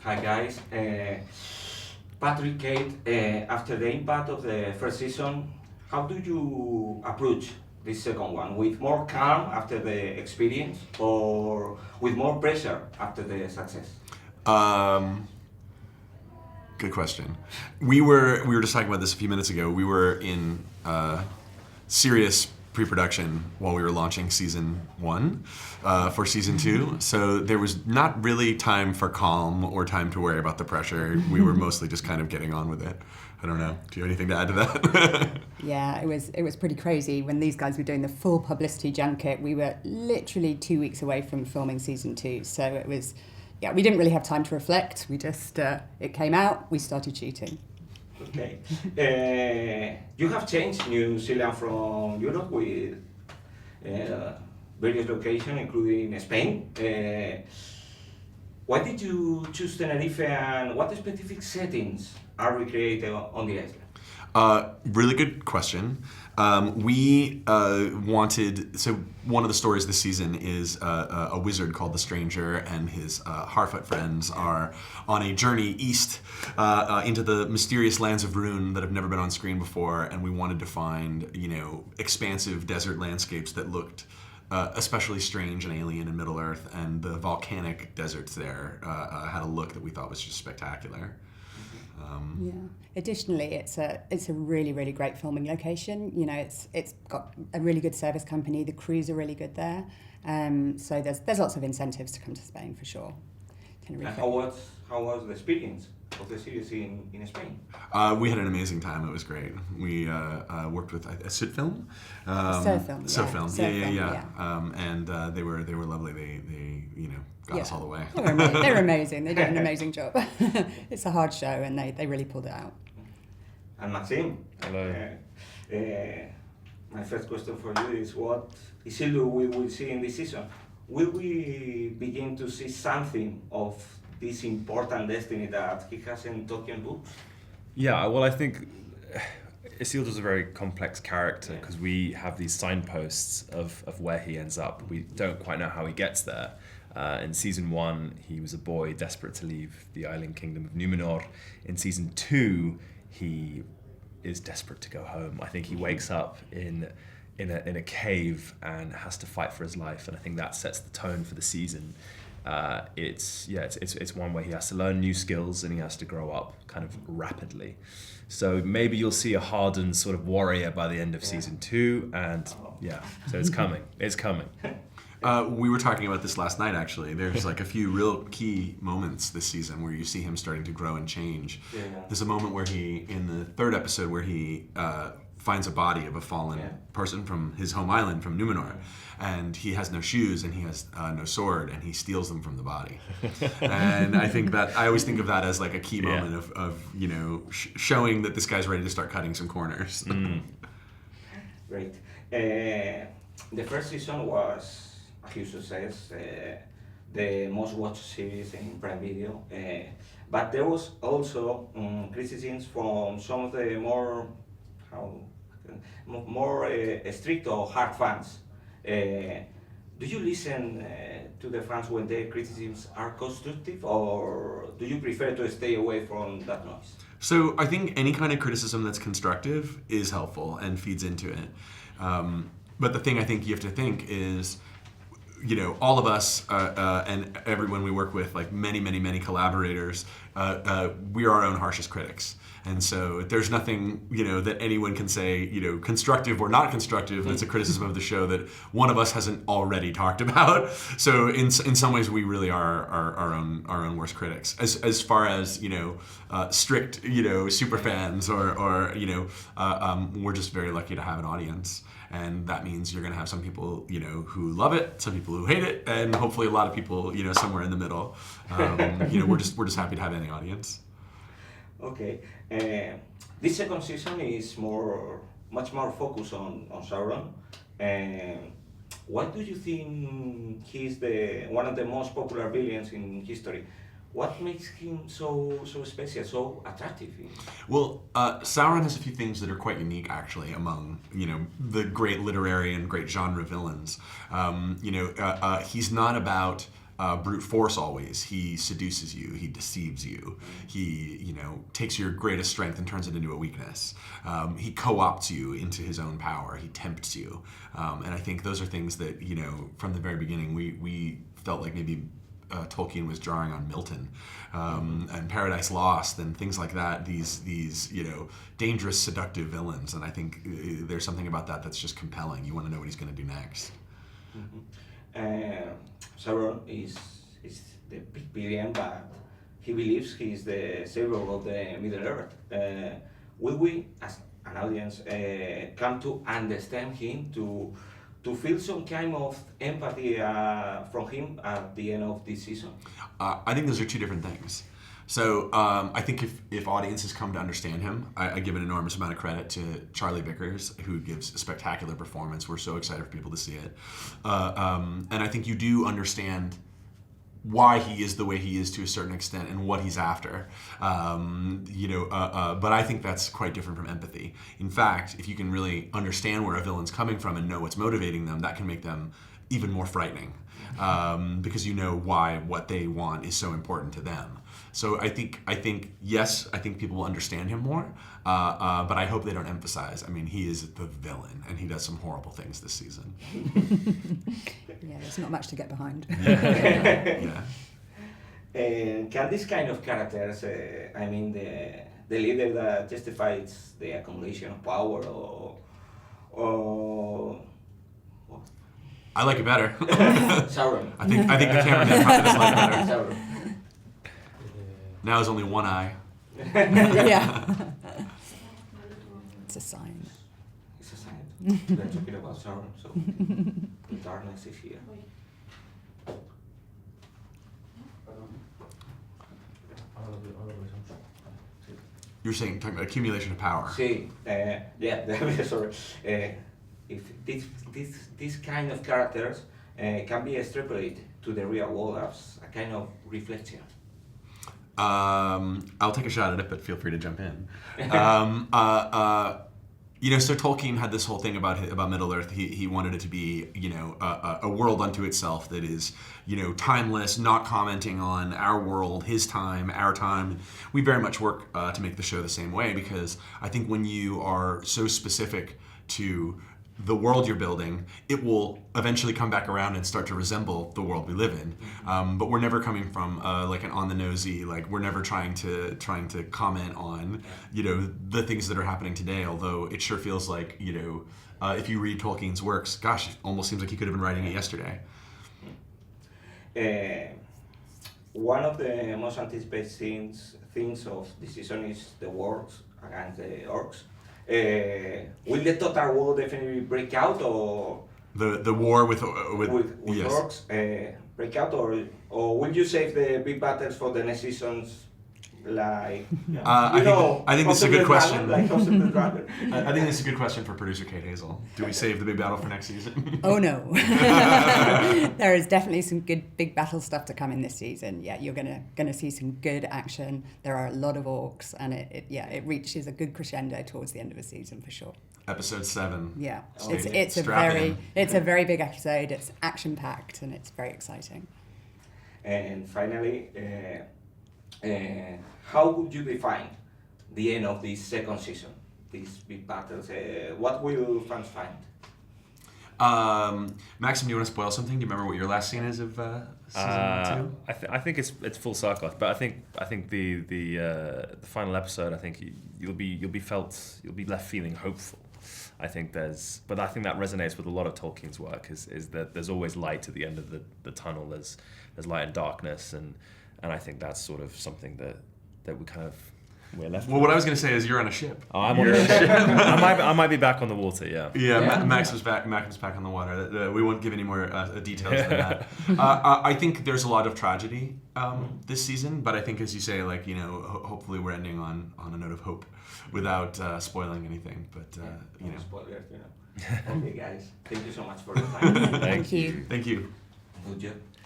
Hi guys. Patrick, Kate, after the impact of the first season, how do you approach this second one? With more calm after the experience or with more pressure after the success? Um, Good question. We were just talking about this a few minutes ago. We were in serious pre-production while we were launching season 1 for season 2. So there was not really time for calm or time to worry about the pressure. We were mostly just kind of getting on with it. I don't know. Do you have anything to add to that? Yeah, it was pretty crazy when these guys were doing the full publicity junket. We were literally 2 weeks away from filming season 2, so it was. Yeah, we didn't really have time to reflect. We just, it came out, we started shooting. Okay. You have changed New Zealand from Europe with various locations, including Spain. Why did you choose Tenerife and what specific settings are recreated on the island? Really good question. We wanted, so one of the stories this season is a wizard called the Stranger and his Harfoot friends are on a journey east into the mysterious lands of Rune that have never been on screen before, and we wanted to find, expansive desert landscapes that looked especially strange and alien in Middle Earth, and the volcanic deserts there had a look that we thought was just spectacular. Yeah. Additionally, it's a really, really great filming location. It's got a really good service company. The crews are really good there. So there's lots of incentives to come to Spain for sure. And how was the experience of the series in Spain? We had an amazing time. It was great. We worked with Sitfilm. Sofilm. Yeah. And they were lovely. They got us all the way. They were amazing. They did an amazing job. It's a hard show, and they really pulled it out. And Maxim. Hello. My first question for you is what Isildur we will see in this season? Will we begin to see something of this important destiny that he has in Tolkien books? Yeah, well, I think Isildur's a very complex character because we have these signposts of where he ends up. We don't quite know how he gets there. In season 1, he was a boy desperate to leave the island kingdom of Numenor. In season 2, he is desperate to go home. I think he wakes up in a cave and has to fight for his life, and I think that sets the tone for the season. It's one where he has to learn new skills and he has to grow up kind of rapidly. So maybe you'll see a hardened sort of warrior by the end of season 2, and so it's coming. It's coming. We were talking about this last night, actually. There's like a few real key moments this season where you see him starting to grow and change. Yeah. There's a moment where in the 3rd episode, where he finds a body of a fallen person from his home island, from Numenor, and he has no shoes and he has no sword, and he steals them from the body. And I think I always think of that as like a key moment of showing that this guy's ready to start cutting some corners. Great. The first season was a huge success, the most watched series in Prime Video, but there was also criticisms from some of the more strict or hard fans. Do you listen to the fans when their criticisms are constructive, or do you prefer to stay away from that noise? So I think any kind of criticism that's constructive is helpful and feeds into it. But the thing I think you have to think is, all of us and everyone we work with, like many collaborators, we are our own harshest critics. And so there's nothing, that anyone can say, constructive or not constructive, that's a criticism of the show that one of us hasn't already talked about. So in some ways, we really are our own worst critics. As far as, strict, super fans or we're just very lucky to have an audience. And that means you're going to have some people, who love it, some people who hate it, and hopefully a lot of people, somewhere in the middle. We're just happy to have any audience. Okay. This second season is much more focused on Sauron. Why do you think he's one of the most popular villains in history? What makes him so special, so attractive? Well, Sauron has a few things that are quite unique, actually, among the great literary and great genre villains. He's not about brute force always. He seduces you. He deceives you. He, takes your greatest strength and turns it into a weakness. He co-opts you into his own power. He tempts you. And I think those are things that, from the very beginning, we felt like maybe Tolkien was drawing on Milton and Paradise Lost and things like that. These dangerous, seductive villains, and I think there's something about that that's just compelling. You want to know what he's going to do next. Sauron is the big villain, but he believes he's the savior of the Middle Earth. Will we, as an audience, come to understand him, to feel some kind of empathy from him at the end of this season? I think those are two different things. So I think if audiences come to understand him, I give an enormous amount of credit to Charlie Vickers, who gives a spectacular performance. We're so excited for people to see it. And I think you do understand why he is the way he is to a certain extent and what he's after. But I think that's quite different from empathy. In fact, if you can really understand where a villain's coming from and know what's motivating them, that can make them even more frightening, because you know why what they want is so important to them. So I think yes, I think people will understand him more, but I hope they don't emphasize. I mean, he is the villain, and he does some horrible things this season. Yeah, there's not much to get behind. Yeah. And can this kind of characters, the leader that justifies the accumulation of power, or I like it better. Sauron. I think the cameraman probably does like it better. Sauron. Now there's only one eye. Yeah. It's a sign. It's a sign. We're talking about Sauron, so the darkness is here. You're talking about accumulation of power. Sí, sorry. If this kind of characters can be extrapolated to the real world as a kind of reflection. I'll take a shot at it, but feel free to jump in. So Tolkien had this whole thing about Middle Earth. He wanted it to be, a world unto itself that is, timeless, not commenting on our world, his time, our time. We very much work to make the show the same way, because I think when you are so specific to the world you're building, it will eventually come back around and start to resemble the world we live in. But we're never coming from like an on-the-nosy, like we're never trying to comment on, the things that are happening today, although it sure feels like, if you read Tolkien's works, gosh, it almost seems like he could have been writing it yesterday. One of the most anticipated things of the season is the wars against the orcs. Will the total war definitely break out, or the war with yes. orcs break out, or will you save the big battles for the next seasons? I think this is a good question. I think this is a good question for producer Kate Hazell. Do we save the big battle for next season? Oh no. There is definitely some good big battle stuff to come in this season. Yeah, you're gonna see some good action. There are a lot of orcs, and it reaches a good crescendo towards the end of the season for sure. Episode 7. Yeah, Strap it's a very big episode. It's action packed and it's very exciting. And finally, how would you define the end of this second season? These big battles. What will fans find? Maxim, do you want to spoil something? Do you remember what your last scene is of season 2? I think it's full circle, but I think the final episode, I think you'll be left feeling hopeful. I think that resonates with a lot of Tolkien's work. Is that there's always light at the end of the tunnel. There's light and darkness, and I think that's sort of something that we're left. Well, what I was going to say is you're on a ship. Oh, I'm on a ship. I might be back on the water. Yeah. Yeah. Maxim's back on the water. We won't give any more details than that. I think there's a lot of tragedy this season, but I think, as you say, hopefully we're ending on a note of hope without spoiling anything. But spoilers, Okay, guys. Thank you so much for the time. Thank you. Thank you. Good job.